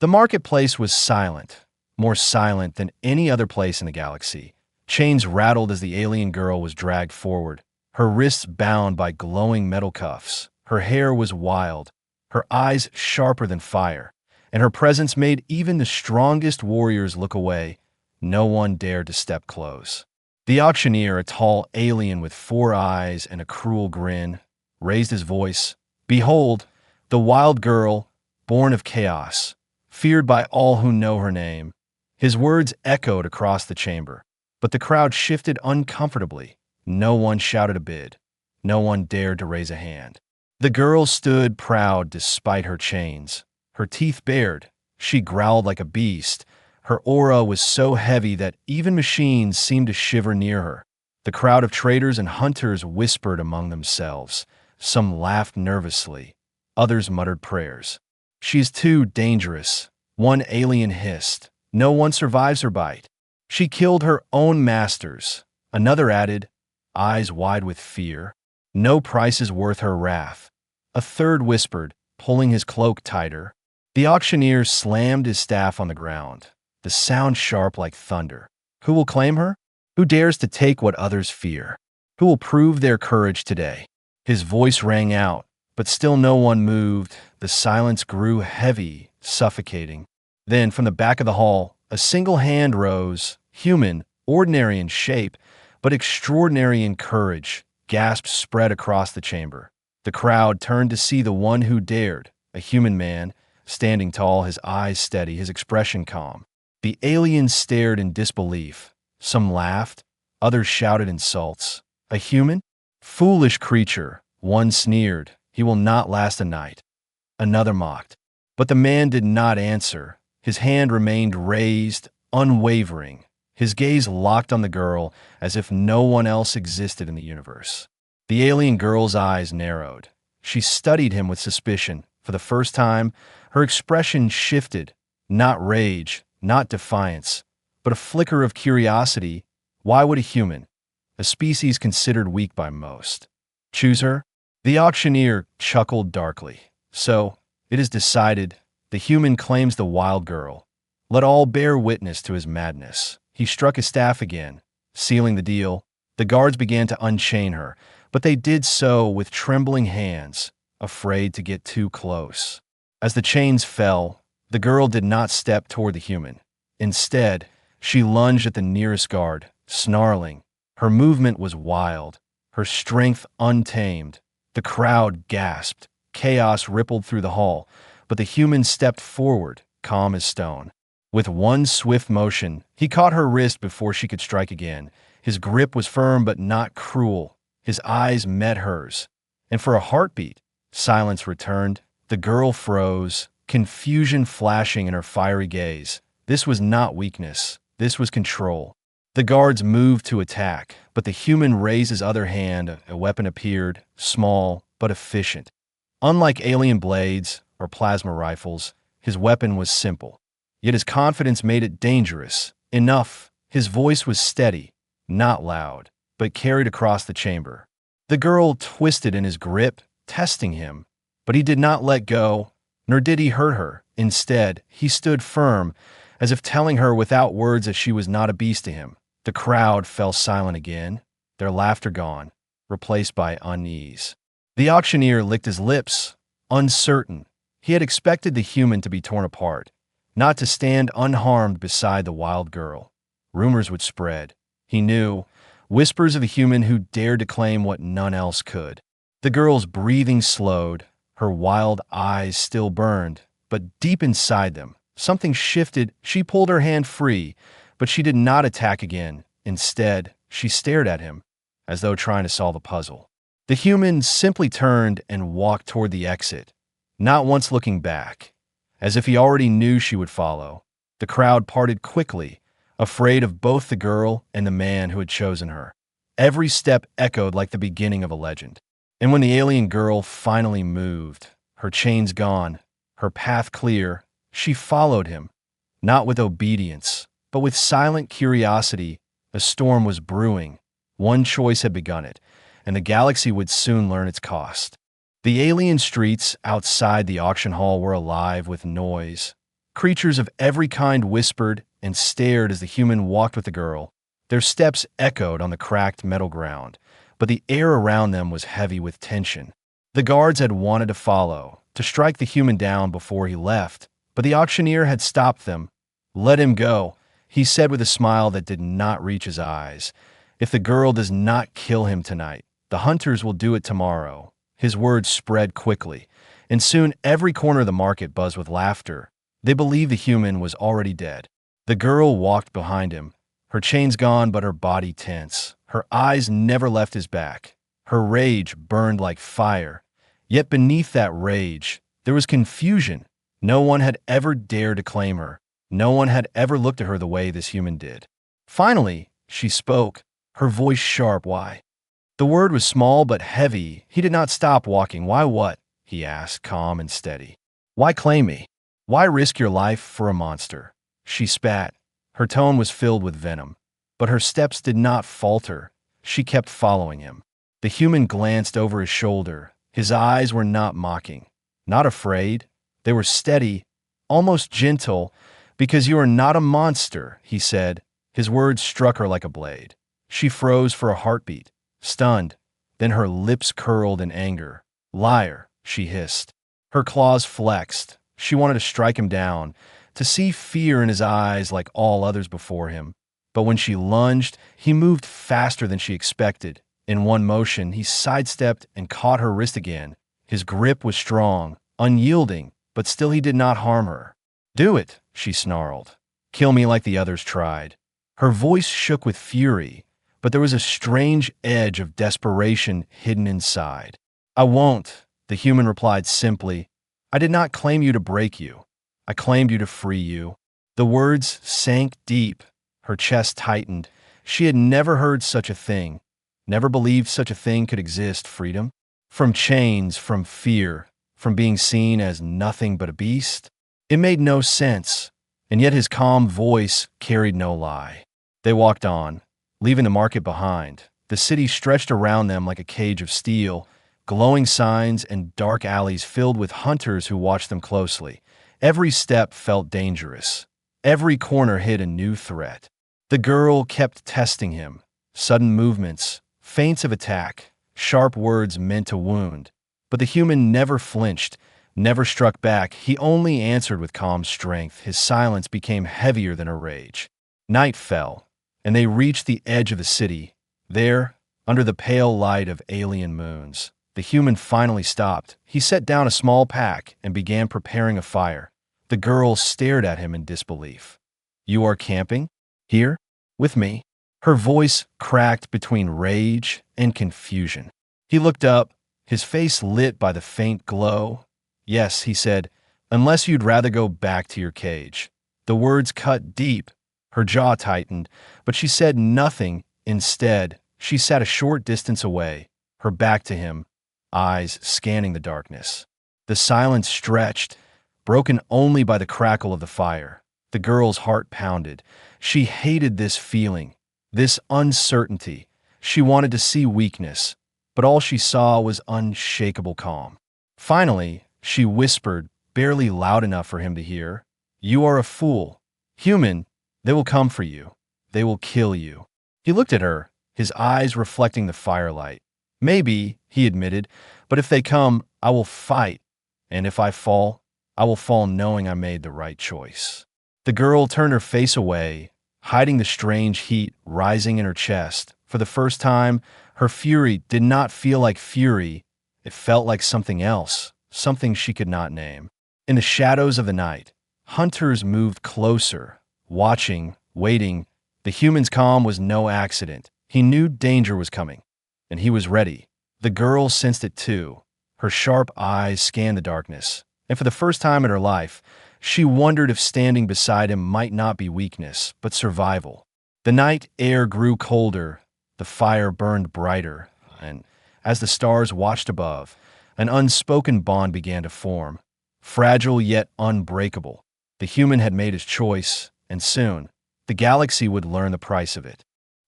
The marketplace was silent, more silent than any other place in the galaxy. Chains rattled as the alien girl was dragged forward, her wrists bound by glowing metal cuffs. Her hair was wild, her eyes sharper than fire, and her presence made even the strongest warriors look away. No one dared to step close. The auctioneer, a tall alien with 4 eyes and a cruel grin, raised his voice. "Behold, the wild girl, born of chaos, feared by all who know her name." His words echoed across the chamber, but the crowd shifted uncomfortably. No one shouted a bid. No one dared to raise a hand. The girl stood proud despite her chains. Her teeth bared. She growled like a beast. Her aura was so heavy that even machines seemed to shiver near her. The crowd of traders and hunters whispered among themselves. Some laughed nervously. Others muttered prayers. "She's too dangerous," one alien hissed. "No one survives her bite. She killed her own masters," another added, eyes wide with fear. "No price is worth her wrath." A third whispered, pulling his cloak tighter. The auctioneer slammed his staff on the ground, the sound sharp like thunder. "Who will claim her? Who dares to take what others fear? Who will prove their courage today?" His voice rang out, but still no one moved. The silence grew heavy, suffocating. Then, from the back of the hall, a single hand rose, human, ordinary in shape, but extraordinary in courage. Gasps spread across the chamber. The crowd turned to see the one who dared, a human man, standing tall, his eyes steady, his expression calm. The aliens stared in disbelief. Some laughed, others shouted insults. "A human? Foolish creature," one sneered. "He will not last a night." Another mocked. But the man did not answer. His hand remained raised, unwavering, his gaze locked on the girl as if no one else existed in the universe. The alien girl's eyes narrowed. She studied him with suspicion. For the first time, her expression shifted. Not rage, not defiance, but a flicker of curiosity. Why would a human, a species considered weak by most, choose her? The auctioneer chuckled darkly. "So, it is decided. The human claims the wild girl. Let all bear witness to his madness." He struck his staff again, sealing the deal. The guards began to unchain her, but they did so with trembling hands, afraid to get too close. As the chains fell, the girl did not step toward the human. Instead, she lunged at the nearest guard, snarling. Her movement was wild, her strength untamed. The crowd gasped. Chaos rippled through the hall, but the human stepped forward, calm as stone. With one swift motion, he caught her wrist before she could strike again. His grip was firm but not cruel. His eyes met hers, and for a heartbeat, silence returned. The girl froze, confusion flashing in her fiery gaze. This was not weakness. This was control. The guards moved to attack, but the human raised his other hand. A weapon appeared, small but efficient. Unlike alien blades or plasma rifles, his weapon was simple. Yet his confidence made it dangerous. Enough. His voice was steady, not loud, but carried across the chamber. The girl twisted in his grip, testing him, but he did not let go, nor did he hurt her. Instead, he stood firm, as if telling her without words that she was not a beast to him. The crowd fell silent again, their laughter gone, replaced by unease. The auctioneer licked his lips, uncertain. He had expected the human to be torn apart, not to stand unharmed beside the wild girl. Rumors would spread. He knew, whispers of a human who dared to claim what none else could. The girl's breathing slowed, her wild eyes still burned, but deep inside them, something shifted. She pulled her hand free, but she did not attack again. Instead, she stared at him, as though trying to solve a puzzle. The human simply turned and walked toward the exit, not once looking back, as if he already knew she would follow. The crowd parted quickly, afraid of both the girl and the man who had chosen her. Every step echoed like the beginning of a legend. And when the alien girl finally moved, her chains gone, her path clear, she followed him, not with obedience, but with silent curiosity. A storm was brewing. One choice had begun it, and the galaxy would soon learn its cost. The alien streets outside the auction hall were alive with noise. Creatures of every kind whispered and stared as the human walked with the girl. Their steps echoed on the cracked metal ground, but the air around them was heavy with tension. The guards had wanted to follow, to strike the human down before he left, but the auctioneer had stopped them. "Let him go," he said with a smile that did not reach his eyes. "If the girl does not kill him tonight, the hunters will do it tomorrow." His words spread quickly, and soon every corner of the market buzzed with laughter. They believed the human was already dead. The girl walked behind him, her chains gone but her body tense. Her eyes never left his back. Her rage burned like fire. Yet beneath that rage, there was confusion. No one had ever dared to claim her. No one had ever looked at her the way this human did. Finally, she spoke, her voice sharp. "Why?" The word was small but heavy. He did not stop walking. "Why what?" he asked, calm and steady. "Why claim me? Why risk your life for a monster?" She spat. Her tone was filled with venom. But her steps did not falter. She kept following him. The human glanced over his shoulder. His eyes were not mocking, not afraid. They were steady, almost gentle. "Because you are not a monster," he said. His words struck her like a blade. She froze for a heartbeat, stunned. Then her lips curled in anger. "Liar," she hissed. Her claws flexed. She wanted to strike him down, to see fear in his eyes like all others before him. But when she lunged, he moved faster than she expected. In one motion, he sidestepped and caught her wrist again. His grip was strong, unyielding, but still he did not harm her. "Do it," she snarled. "Kill me like the others tried." Her voice shook with fury, but there was a strange edge of desperation hidden inside. "I won't," the human replied simply. "I did not claim you to break you. I claimed you to free you." The words sank deep. Her chest tightened. She had never heard such a thing, never believed such a thing could exist. Freedom? From chains, from fear, from being seen as nothing but a beast? It made no sense, and yet his calm voice carried no lie. They walked on, leaving the market behind. The city stretched around them like a cage of steel, glowing signs and dark alleys filled with hunters who watched them closely. Every step felt dangerous. Every corner hid a new threat. The girl kept testing him. Sudden movements, feints of attack, sharp words meant to wound. But the human never flinched, never struck back. He only answered with calm strength. His silence became heavier than her rage. Night fell, and they reached the edge of the city. There, under the pale light of alien moons, the human finally stopped. He set down a small pack and began preparing a fire. The girl stared at him in disbelief. "You are camping? Here? With me?" Her voice cracked between rage and confusion. He looked up, his face lit by the faint glow. "Yes," he said, "unless you'd rather go back to your cage." The words cut deep. Her jaw tightened, but she said nothing. Instead, she sat a short distance away, her back to him, eyes scanning the darkness. The silence stretched, broken only by the crackle of the fire. The girl's heart pounded. She hated this feeling, this uncertainty. She wanted to see weakness, but all she saw was unshakable calm. Finally, she whispered, barely loud enough for him to hear, "You are a fool. Human, they will come for you. They will kill you." He looked at her, his eyes reflecting the firelight. "Maybe," he admitted, "but if they come, I will fight. And if I fall, I will fall knowing I made the right choice." The girl turned her face away, hiding the strange heat rising in her chest. For the first time, her fury did not feel like fury. It felt like something else, something she could not name. In the shadows of the night, hunters moved closer, watching, waiting. The human's calm was no accident. He knew danger was coming, and he was ready. The girl sensed it too. Her sharp eyes scanned the darkness, and for the first time in her life, she wondered if standing beside him might not be weakness, but survival. The night air grew colder, the fire burned brighter, and as the stars watched above, an unspoken bond began to form, fragile yet unbreakable. The human had made his choice, and soon, the galaxy would learn the price of it.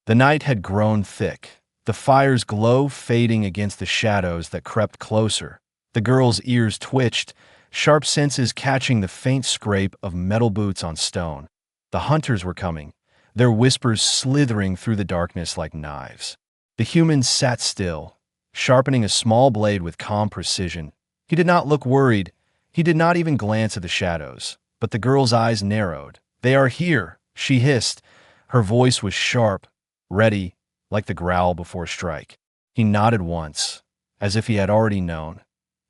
The night had grown thick, the fire's glow fading against the shadows that crept closer. The girl's ears twitched. sharp senses catching the faint scrape of metal boots on stone. The hunters were coming, their whispers slithering through the darkness like knives. The human sat still, sharpening a small blade with calm precision. He did not look worried. He did not even glance at the shadows. But the girl's eyes narrowed. "They are here," she hissed. Her voice was sharp, ready, like the growl before a strike. He nodded once, as if he had already known.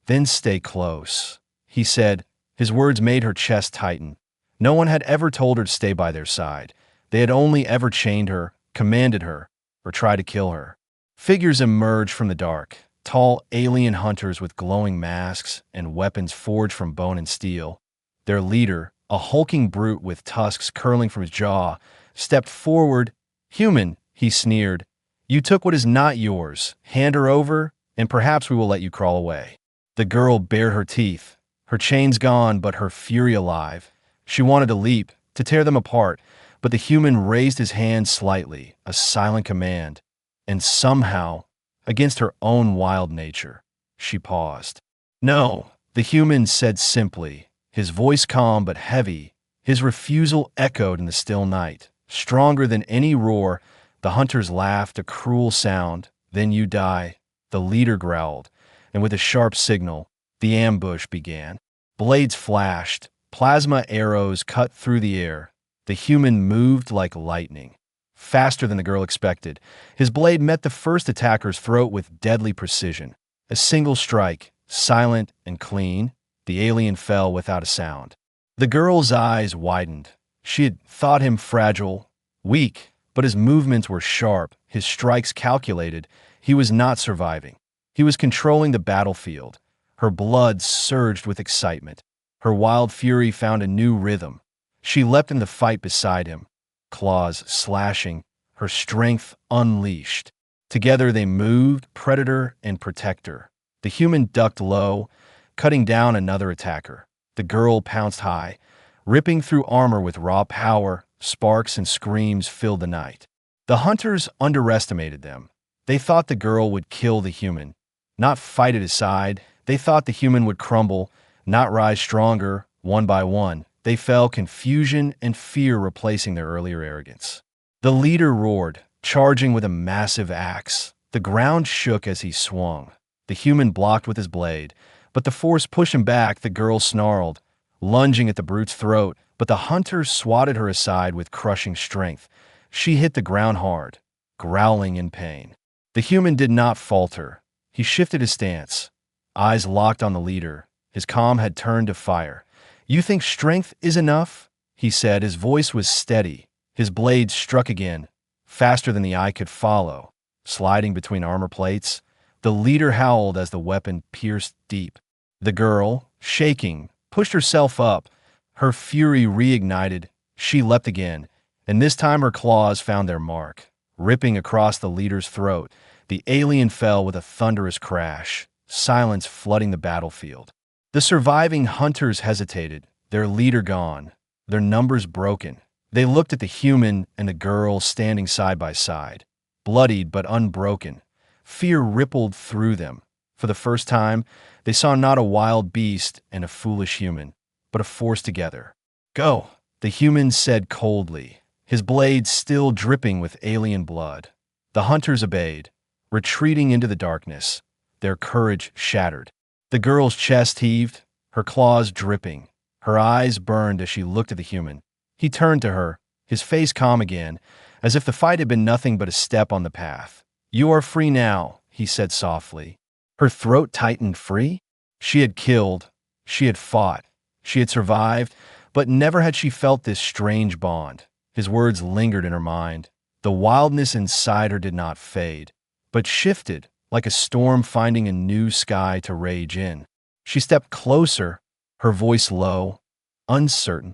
"Then stay close," he said. His words made her chest tighten. No one had ever told her to stay by their side. They had only ever chained her, commanded her, or tried to kill her. Figures emerged from the dark, tall alien hunters with glowing masks and weapons forged from bone and steel. Their leader, a hulking brute with tusks curling from his jaw, stepped forward. "Human," he sneered, "you took what is not yours. Hand her over, and perhaps we will let you crawl away." The girl bared her teeth, her chains gone but her fury alive. She wanted to leap, to tear them apart, but the human raised his hand slightly, a silent command. And somehow, against her own wild nature, she paused. "No," the human said simply, his voice calm but heavy. His refusal echoed in the still night, stronger than any roar. The hunters laughed, a cruel sound. "Then you die," the leader growled, and with a sharp signal, the ambush began. Blades flashed, plasma arrows cut through the air. The human moved like lightning, faster than the girl expected. His blade met the first attacker's throat with deadly precision. A single strike, silent and clean, the alien fell without a sound. The girl's eyes widened. She had thought him fragile, weak, but his movements were sharp, his strikes calculated. He was not surviving. He was controlling the battlefield. Her blood surged with excitement. Her wild fury found a new rhythm. She leapt in the fight beside him, claws slashing, her strength unleashed. Together they moved, predator and protector. The human ducked low, cutting down another attacker. The girl pounced high, ripping through armor with raw power. Sparks and screams filled the night. The hunters underestimated them. They thought the girl would kill the human, not fight at his side. They thought the human would crumble, not rise stronger. One by one, they fell, confusion and fear replacing their earlier arrogance. The leader roared, charging with a massive axe. The ground shook as he swung. The human blocked with his blade, but the force pushed him back. The girl snarled, lunging at the brute's throat, but the hunter swatted her aside with crushing strength. She hit the ground hard, growling in pain. The human did not falter. He shifted his stance, eyes locked on the leader. His calm had turned to fire. "You think strength is enough?" he said. His voice was steady. His blade struck again, faster than the eye could follow, sliding between armor plates. The leader howled as the weapon pierced deep. The girl, shaking, pushed herself up. Her fury reignited. She leapt again, and this time her claws found their mark. Ripping across the leader's throat, the alien fell with a thunderous crash, silence flooding the battlefield. The surviving hunters hesitated, their leader gone, their numbers broken. They looked at the human and the girl standing side by side, bloodied but unbroken. Fear rippled through them. For the first time, they saw not a wild beast and a foolish human, but a force together. "Go," the human said coldly, his blade still dripping with alien blood. The hunters obeyed, retreating into the darkness, their courage shattered. The girl's chest heaved, her claws dripping. Her eyes burned as she looked at the human. He turned to her, his face calm again, as if the fight had been nothing but a step on the path. "You are free now," he said softly. Her throat tightened. Free? She had killed, she had fought, she had survived, but never had she felt this strange bond. His words lingered in her mind. The wildness inside her did not fade, but shifted, like a storm finding a new sky to rage in. She stepped closer, her voice low, uncertain.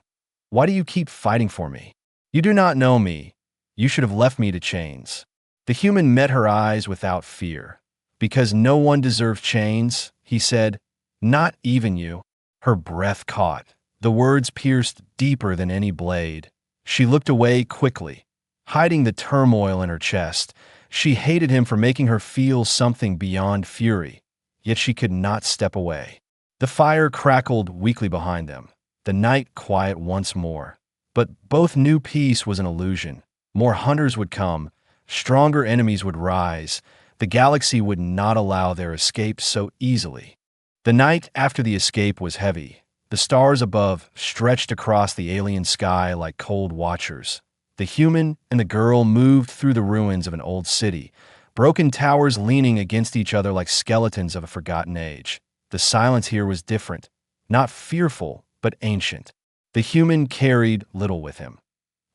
"Why do you keep fighting for me? You do not know me. You should have left me to chains." The human met her eyes without fear. "Because no one deserves chains," he said. "Not even you." Her breath caught. The words pierced deeper than any blade. She looked away quickly, hiding the turmoil in her chest. She hated him for making her feel something beyond fury, yet she could not step away. The fire crackled weakly behind them, the night quiet once more. But both knew peace was an illusion. More hunters would come, stronger enemies would rise. The galaxy would not allow their escape so easily. The night after the escape was heavy. The stars above stretched across the alien sky like cold watchers. The human and the girl moved through the ruins of an old city, broken towers leaning against each other like skeletons of a forgotten age. The silence here was different, not fearful, but ancient. The human carried little with him.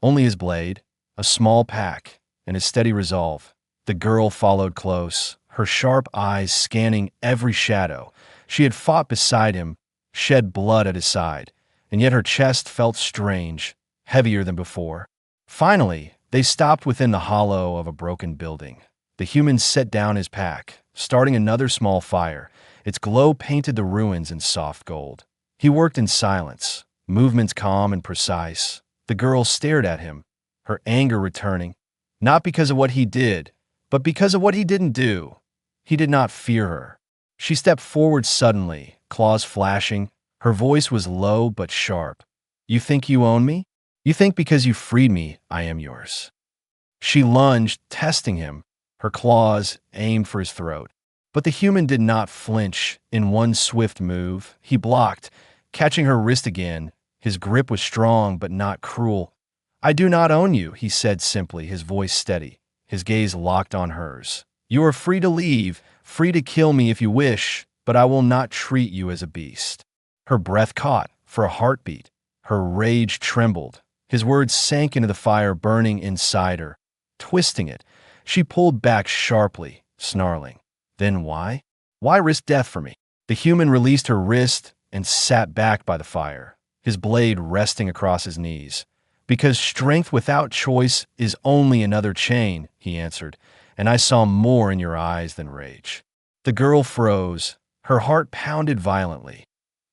Only his blade, a small pack, and his steady resolve. The girl followed close, her sharp eyes scanning every shadow. She had fought beside him, shed blood at his side, and yet her chest felt strange, heavier than before. Finally, they stopped within the hollow of a broken building. The human set down his pack, starting another small fire. Its glow painted the ruins in soft gold. He worked in silence, movements calm and precise. The girl stared at him, her anger returning, not because of what he did, but because of what he didn't do. He did not fear her. She stepped forward suddenly, claws flashing. Her voice was low but sharp. "You think you own me? You think because you freed me, I am yours." She lunged, testing him, her claws aimed for his throat. But the human did not flinch. In one swift move, he blocked, catching her wrist again. His grip was strong but not cruel. "I do not own you," he said simply, his voice steady, his gaze locked on hers. "You are free to leave, free to kill me if you wish, but I will not treat you as a beast." Her breath caught for a heartbeat. Her rage trembled. His words sank into the fire burning inside her. Twisting it, she pulled back sharply, snarling. "Then why? Why risk death for me?" The human released her wrist and sat back by the fire, his blade resting across his knees. "Because strength without choice is only another chain," he answered, "and I saw more in your eyes than rage." The girl froze. Her heart pounded violently.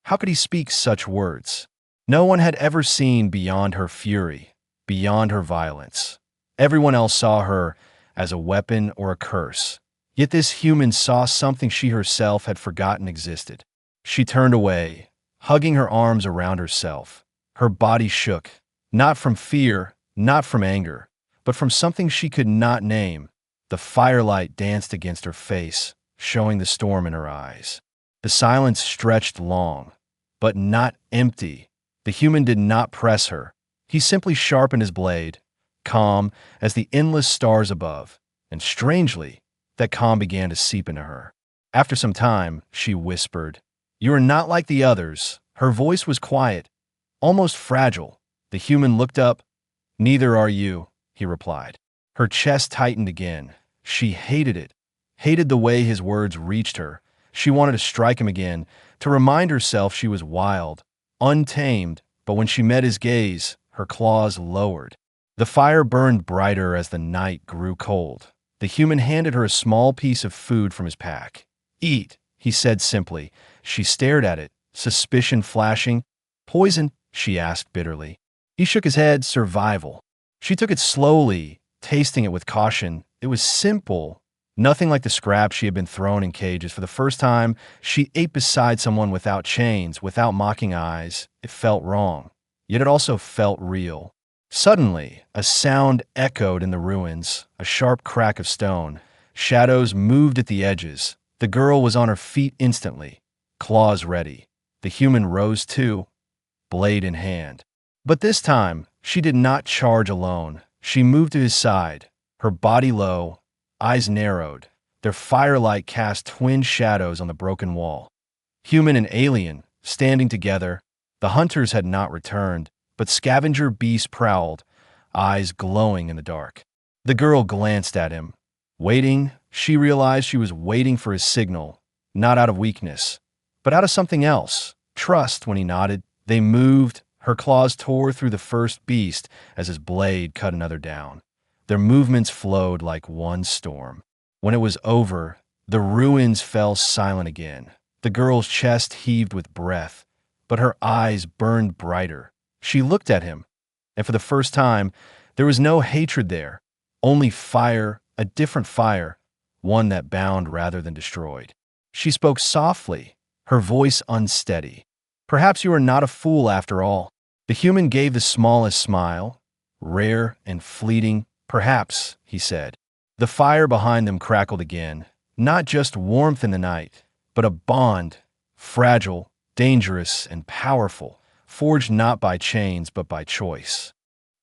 How could he speak such words? No one had ever seen beyond her fury, beyond her violence. Everyone else saw her as a weapon or a curse. Yet this human saw something she herself had forgotten existed. She turned away, hugging her arms around herself. Her body shook, not from fear, not from anger, but from something she could not name. The firelight danced against her face, showing the storm in her eyes. The silence stretched long, but not empty. The human did not press her. He simply sharpened his blade, calm as the endless stars above, and strangely, that calm began to seep into her. After some time, she whispered, "You are not like the others." Her voice was quiet, almost fragile. The human looked up. "Neither are you," he replied. Her chest tightened again. She hated it, hated the way his words reached her. She wanted to strike him again, to remind herself she was wild, untamed, but when she met his gaze, her claws lowered. The fire burned brighter as the night grew cold. The human handed her a small piece of food from his pack. "Eat," he said simply. She stared at it, suspicion flashing. "Poison?" she asked bitterly. He shook his head. "Survival." She took it slowly, tasting it with caution. It was simple, nothing like the scraps she had been thrown in cages. For the first time, she ate beside someone without chains, without mocking eyes. It felt wrong, yet it also felt real. Suddenly, a sound echoed in the ruins, a sharp crack of stone. Shadows moved at the edges. The girl was on her feet instantly, claws ready. The human rose too, blade in hand. But this time, she did not charge alone. She moved to his side, her body low, eyes narrowed. Their firelight cast twin shadows on the broken wall. Human and alien, standing together. The hunters had not returned, but scavenger beasts prowled, eyes glowing in the dark. The girl glanced at him. Waiting, she realized she was waiting for his signal, not out of weakness, but out of something else. Trust. When he nodded, they moved. Her claws tore through the first beast as his blade cut another down. Their movements flowed like one storm. When it was over, the ruins fell silent again. The girl's chest heaved with breath, but her eyes burned brighter. She looked at him, and for the first time, there was no hatred there, only fire, a different fire, one that bound rather than destroyed. She spoke softly, her voice unsteady. Perhaps you are not a fool after all. The human gave the smallest smile, rare and fleeting. Perhaps, he said. The fire behind them crackled again, not just warmth in the night, but a bond, fragile, dangerous, and powerful, forged not by chains but by choice.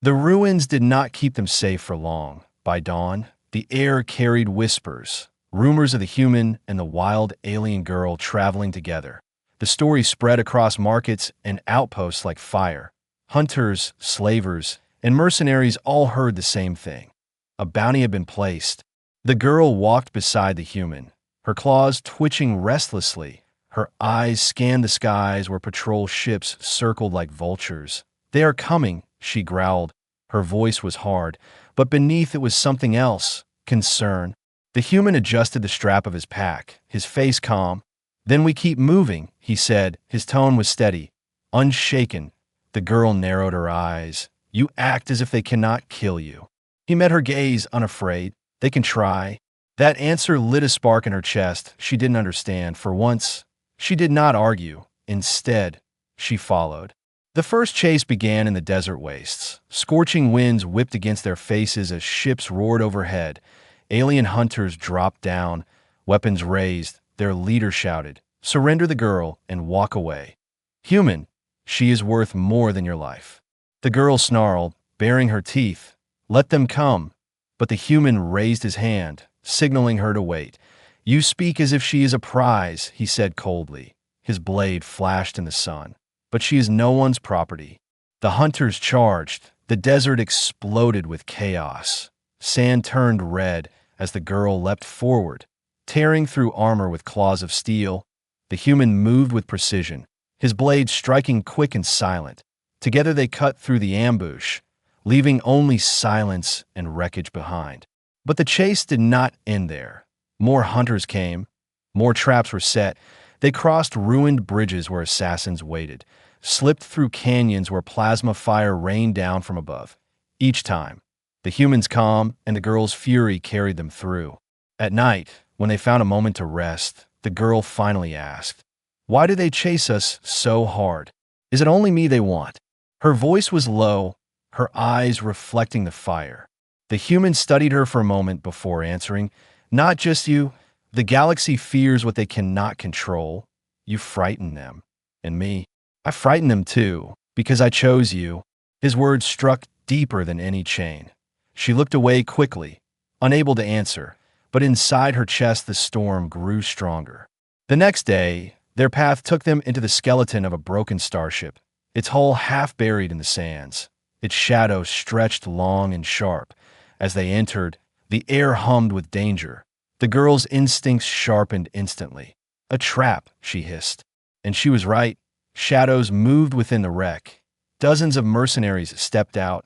The ruins did not keep them safe for long. By dawn, the air carried whispers, rumors of the human and the wild alien girl traveling together. The story spread across markets and outposts like fire. Hunters, slavers, and mercenaries all heard the same thing. A bounty had been placed. The girl walked beside the human, her claws twitching restlessly. Her eyes scanned the skies where patrol ships circled like vultures. "They are coming," she growled. Her voice was hard, but beneath it was something else, concern. The human adjusted the strap of his pack, his face calm. "Then we keep moving," he said. His tone was steady, unshaken. The girl narrowed her eyes. "You act as if they cannot kill you." He met her gaze, unafraid. "They can try." That answer lit a spark in her chest. She didn't understand. For once, she did not argue. Instead, she followed. The first chase began in the desert wastes. Scorching winds whipped against their faces as ships roared overhead. Alien hunters dropped down, weapons raised. Their leader shouted, "Surrender the girl and walk away. Human, she is worth more than your life." The girl snarled, baring her teeth, "Let them come." But the human raised his hand, signaling her to wait. "You speak as if she is a prize," he said coldly. His blade flashed in the sun. "But she is no one's property." The hunters charged. The desert exploded with chaos. Sand turned red as the girl leapt forward, tearing through armor with claws of steel. The human moved with precision, his blade striking quick and silent. Together they cut through the ambush, leaving only silence and wreckage behind. But the chase did not end there. More hunters came. More traps were set. They crossed ruined bridges where assassins waited, slipped through canyons where plasma fire rained down from above. Each time, the human's calm and the girl's fury carried them through. At night, when they found a moment to rest, the girl finally asked, "Why do they chase us so hard? Is it only me they want?" Her voice was low, her eyes reflecting the fire. The human studied her for a moment before answering, "Not just you. The galaxy fears what they cannot control. You frighten them. And me, I frighten them too, because I chose you." His words struck deeper than any chain. She looked away quickly, unable to answer, but inside her chest the storm grew stronger. The next day, their path took them into the skeleton of a broken starship, its hull half buried in the sands. Its shadow stretched long and sharp. As they entered, the air hummed with danger. The girl's instincts sharpened instantly. "A trap," she hissed. And she was right. Shadows moved within the wreck. Dozens of mercenaries stepped out,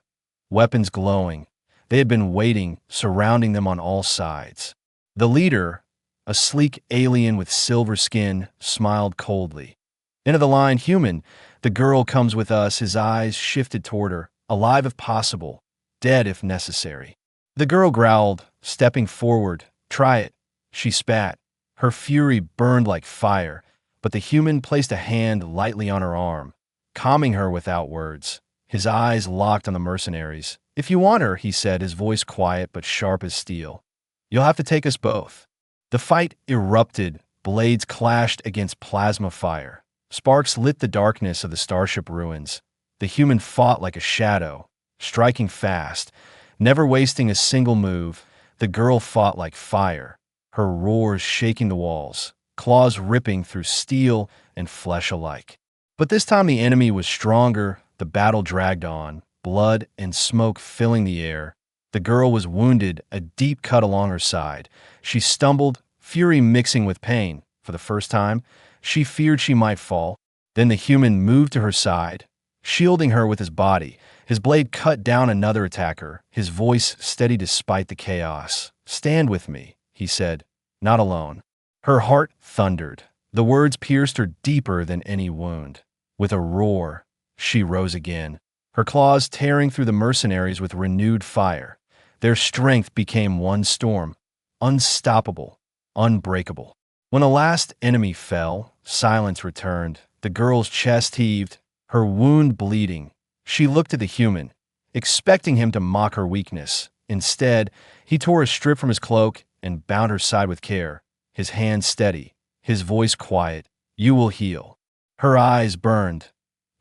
weapons glowing. They had been waiting, surrounding them on all sides. The leader, a sleek alien with silver skin, smiled coldly. "End of the line, human. The girl comes with us." His eyes shifted toward her, alive if possible, dead if necessary. The girl growled, stepping forward. "Try it." She spat. Her fury burned like fire, but the human placed a hand lightly on her arm, calming her without words. His eyes locked on the mercenaries. "If you want her," he said, his voice quiet but sharp as steel, "you'll have to take us both." The fight erupted. Blades clashed against plasma fire. Sparks lit the darkness of the starship ruins. The human fought like a shadow, striking fast, never wasting a single move. The girl fought like fire, her roars shaking the walls, claws ripping through steel and flesh alike. But this time the enemy was stronger. The battle dragged on, blood and smoke filling the air. The girl was wounded, a deep cut along her side. She stumbled, fury mixing with pain. For the first time, she feared she might fall. Then the human moved to her side, shielding her with his body. His blade cut down another attacker, his voice steady despite the chaos. "Stand with me," he said, "not alone." Her heart thundered. The words pierced her deeper than any wound. With a roar, she rose again, her claws tearing through the mercenaries with renewed fire. Their strength became one storm, unstoppable, unbreakable. When the last enemy fell, Silence returned. The girl's chest heaved, her wound bleeding. She looked at the human, expecting him to mock her weakness. Instead, he tore a strip from his cloak and bound her side with care, his hand steady, his voice quiet. "You will heal." Her eyes burned,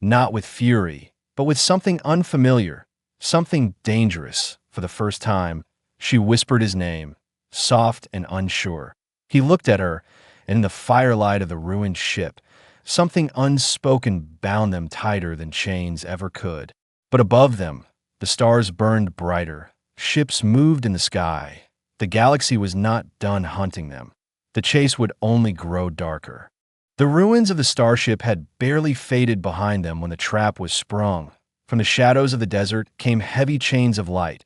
not with fury, but with something unfamiliar, something dangerous. For the first time, she whispered his name, soft and unsure. He looked at her, and in the firelight of the ruined ship, something unspoken bound them tighter than chains ever could. But above them, the stars burned brighter. Ships moved in the sky. The galaxy was not done hunting them. The chase would only grow darker. The ruins of the starship had barely faded behind them when the trap was sprung. From the shadows of the desert came heavy chains of light,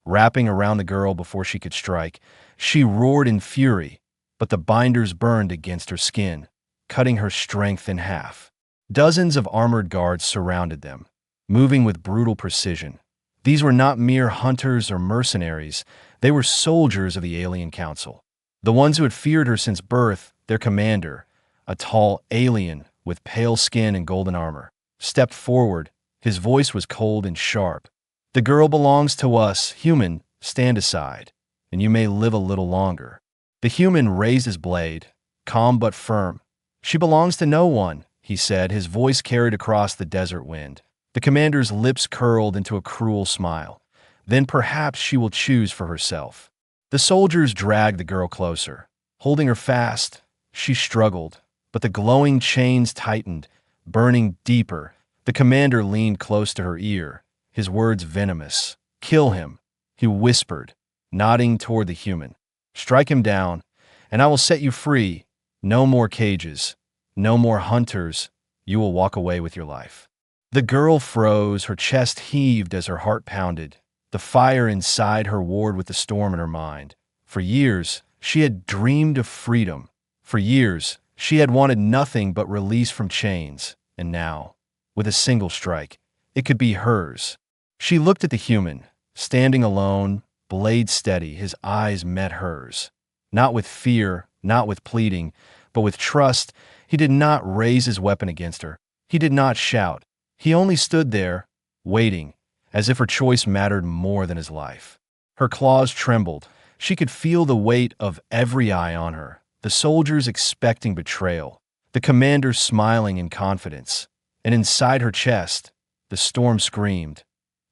wrapping around the girl before she could strike. She roared in fury, but the binders burned against her skin, cutting her strength in half. Dozens of armored guards surrounded them, moving with brutal precision. These were not mere hunters or mercenaries. They were soldiers of the Alien Council. The ones who had feared her since birth. Their commander, a tall alien with pale skin and golden armor, stepped forward. His voice was cold and sharp. "The girl belongs to us. Human, stand aside, and you may live a little longer." The human raised his blade, calm but firm. "She belongs to no one," he said, his voice carried across the desert wind. The commander's lips curled into a cruel smile. "Then perhaps she will choose for herself." The soldiers dragged the girl closer. Holding her fast, she struggled, but the glowing chains tightened, burning deeper. The commander leaned close to her ear, his words venomous. "Kill him," he whispered, nodding toward the human. "Strike him down, and I will set you free. No more cages, no more hunters. You will walk away with your life." The girl froze, her chest heaved as her heart pounded. The fire inside her warred with the storm in her mind. For years, she had dreamed of freedom. For years, she had wanted nothing but release from chains. And now, with a single strike, it could be hers. She looked at the human, standing alone, blade steady. His eyes met hers. Not with fear, not with pleading, but with trust. He did not raise his weapon against her. He did not shout. He only stood there, waiting, as if her choice mattered more than his life. Her claws trembled. She could feel the weight of every eye on her, the soldiers expecting betrayal, the commander smiling in confidence. And inside her chest, the storm screamed.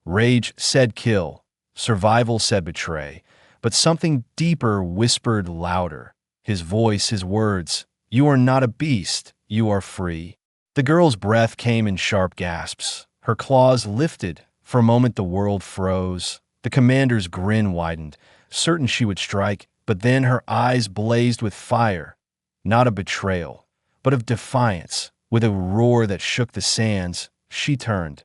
Rage said kill, survival said betray, but something deeper whispered louder. His voice, his words, "You are not a beast, you are free." The girl's breath came in sharp gasps. Her claws lifted. For a moment the world froze. The commander's grin widened, certain she would strike, but then her eyes blazed with fire, not of betrayal, but of defiance. With a roar that shook the sands, she turned,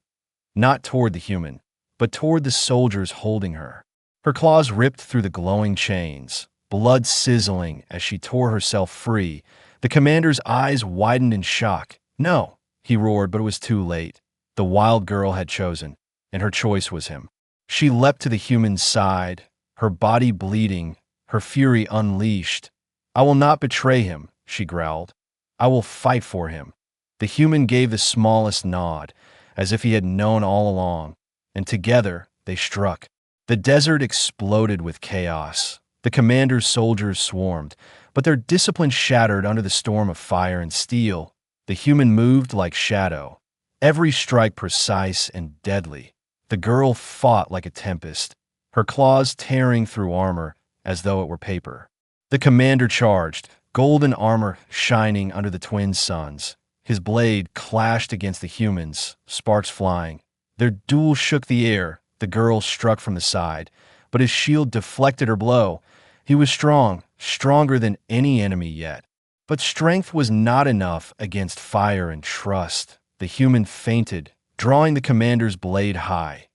not toward the human, but toward the soldiers holding her. Her claws ripped through the glowing chains, blood sizzling as she tore herself free. The commander's eyes widened in shock. "No," he roared, but it was too late. The wild girl had chosen, and her choice was him. She leapt to the human's side, her body bleeding, her fury unleashed. "I will not betray him," she growled. "I will fight for him." The human gave the smallest nod, as if he had known all along, and together they struck. The desert exploded with chaos. The commander's soldiers swarmed, but their discipline shattered under the storm of fire and steel. The human moved like shadow, every strike precise and deadly. The girl fought like a tempest, her claws tearing through armor as though it were paper. The commander charged, golden armor shining under the twin suns. His blade clashed against the human's, sparks flying. Their duel shook the air. The girl struck from the side, but his shield deflected her blow. He was strong, stronger than any enemy yet. But strength was not enough against fire and trust. The human fainted, drawing the commander's blade high.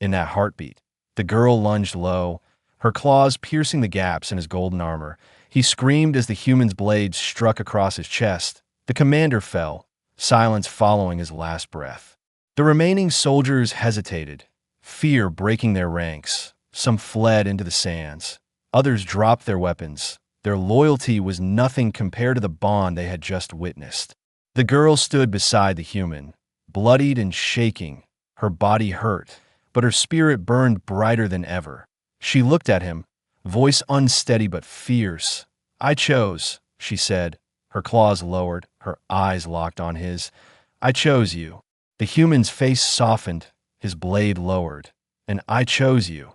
In that heartbeat, the girl lunged low, her claws piercing the gaps in his golden armor. He screamed as the human's blade struck across his chest. The commander fell, silence following his last breath. The remaining soldiers hesitated, fear breaking their ranks. Some fled into the sands. Others dropped their weapons. Their loyalty was nothing compared to the bond they had just witnessed. The girl stood beside the human, bloodied and shaking. Her body hurt, but her spirit burned brighter than ever. She looked at him, voice unsteady but fierce. "I chose," she said, her claws lowered, her eyes locked on his. "I chose you." The human's face softened, his blade lowered. "And I chose you,"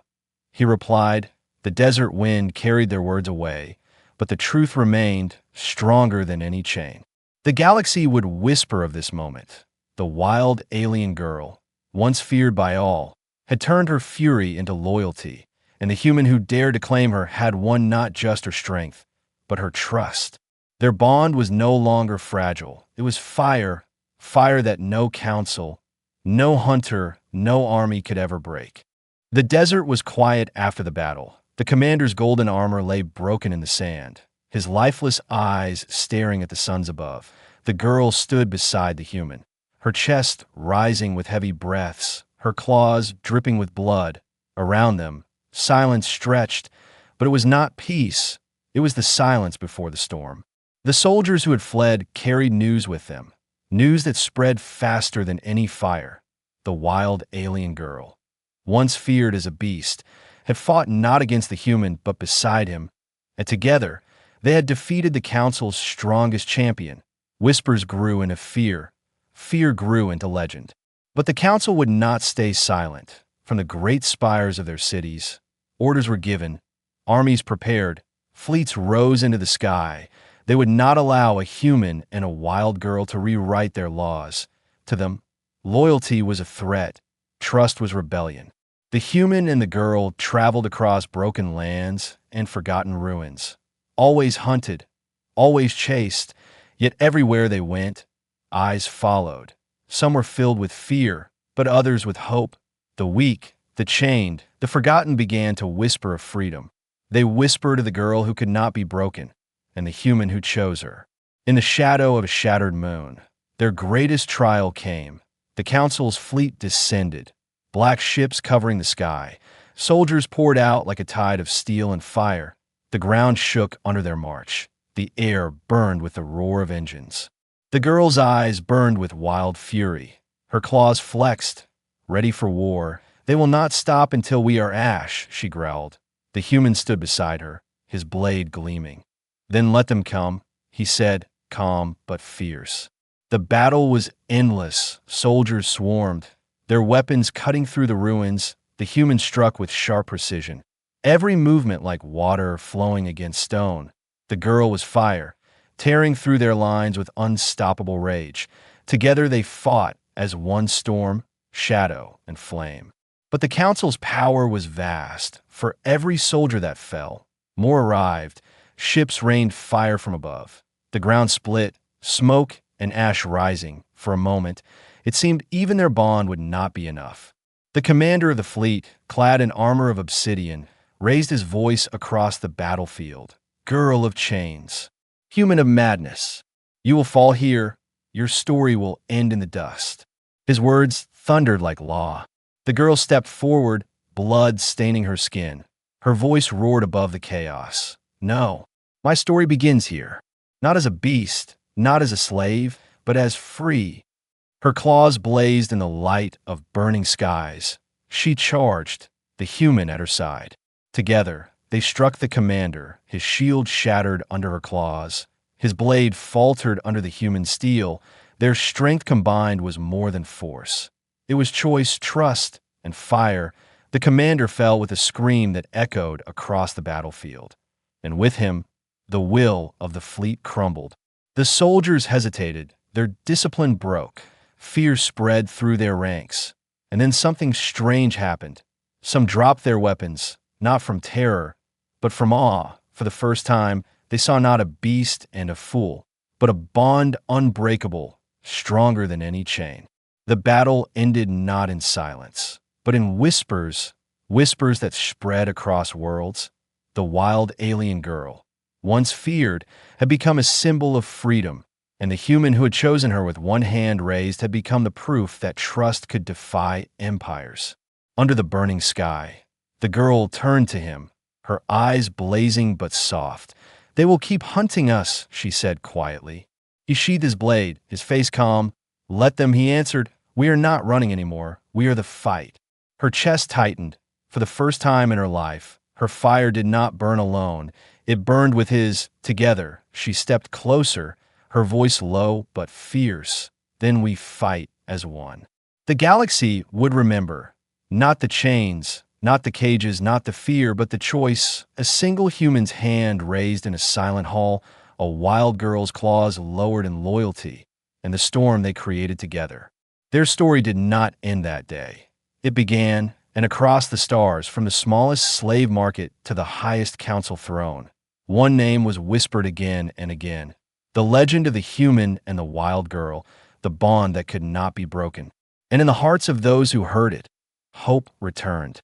he replied. The desert wind carried their words away, but the truth remained stronger than any chain. The galaxy would whisper of this moment. The wild alien girl, once feared by all, had turned her fury into loyalty, and the human who dared to claim her had won not just her strength, but her trust. Their bond was no longer fragile. It was fire, fire that no council, no hunter, no army could ever break. The desert was quiet after the battle. The commander's golden armor lay broken in the sand, his lifeless eyes staring at the suns above. The girl stood beside the human, her chest rising with heavy breaths, her claws dripping with blood. Around them, silence stretched, but it was not peace. It was the silence before the storm. The soldiers who had fled carried news with them, news that spread faster than any fire. The wild alien girl, once feared as a beast, had fought not against the human but beside him, and together they had defeated the council's strongest champion. Whispers grew into fear, fear grew into legend. But the council would not stay silent. From the great spires of their cities, orders were given, armies prepared, fleets rose into the sky. They would not allow a human and a wild girl to rewrite their laws. To them, loyalty was a threat, trust was rebellion. The human and the girl traveled across broken lands and forgotten ruins, always hunted, always chased, yet everywhere they went, eyes followed. Some were filled with fear, but others with hope. The weak, the chained, the forgotten began to whisper of freedom. They whispered to the girl who could not be broken, and the human who chose her. In the shadow of a shattered moon, their greatest trial came. The council's fleet descended, black ships covering the sky. Soldiers poured out like a tide of steel and fire. The ground shook under their march. The air burned with the roar of engines. The girl's eyes burned with wild fury. Her claws flexed, ready for war. "They will not stop until we are ash," she growled. The human stood beside her, his blade gleaming. "Then let them come," he said, calm but fierce. The battle was endless. Soldiers swarmed, their weapons cutting through the ruins. The human struck with sharp precision, every movement like water flowing against stone. The girl was fire, tearing through their lines with unstoppable rage. Together they fought as one storm, shadow, and flame. But the council's power was vast. For every soldier that fell, more arrived. Ships rained fire from above. The ground split, smoke and ash rising. For a moment, it seemed even their bond would not be enough. The commander of the fleet, clad in armor of obsidian, raised his voice across the battlefield. "Girl of chains, human of madness, you will fall here. Your story will end in the dust." His words thundered like law. The girl stepped forward, blood staining her skin. Her voice roared above the chaos. "No, my story begins here. Not as a beast, not as a slave, but as free." Her claws blazed in the light of burning skies. She charged, the human at her side. Together, they struck the commander, his shield shattered under her claws. His blade faltered under the human steel. Their strength combined was more than force. It was choice, trust, and fire. The commander fell with a scream that echoed across the battlefield. And with him, the will of the fleet crumbled. The soldiers hesitated. Their discipline broke. Fear spread through their ranks. And then something strange happened. Some dropped their weapons, not from terror, but from awe. For the first time, they saw not a beast and a fool, but a bond unbreakable, stronger than any chain. The battle ended not in silence, but in whispers, whispers that spread across worlds. The wild alien girl, once feared, had become a symbol of freedom, and the human who had chosen her with one hand raised had become the proof that trust could defy empires. Under the burning sky, the girl turned to him, her eyes blazing but soft. They will keep hunting us, she said quietly. He sheathed his blade, his face calm. Let them, he answered. We are not running anymore. We are the fight. Her chest tightened. For the first time in her life, her fire did not burn alone. It burned with his. Together, she stepped closer, her voice low but fierce. Then we fight as one. The galaxy would remember. Not the chains, not the cages, not the fear, but the choice. A single human's hand raised in a silent hall, a wild girl's claws lowered in loyalty, and the storm they created together. Their story did not end that day. It began, and across the stars, from the smallest slave market to the highest council throne, one name was whispered again and again. The legend of the human and the wild girl, the bond that could not be broken. And in the hearts of those who heard it, hope returned.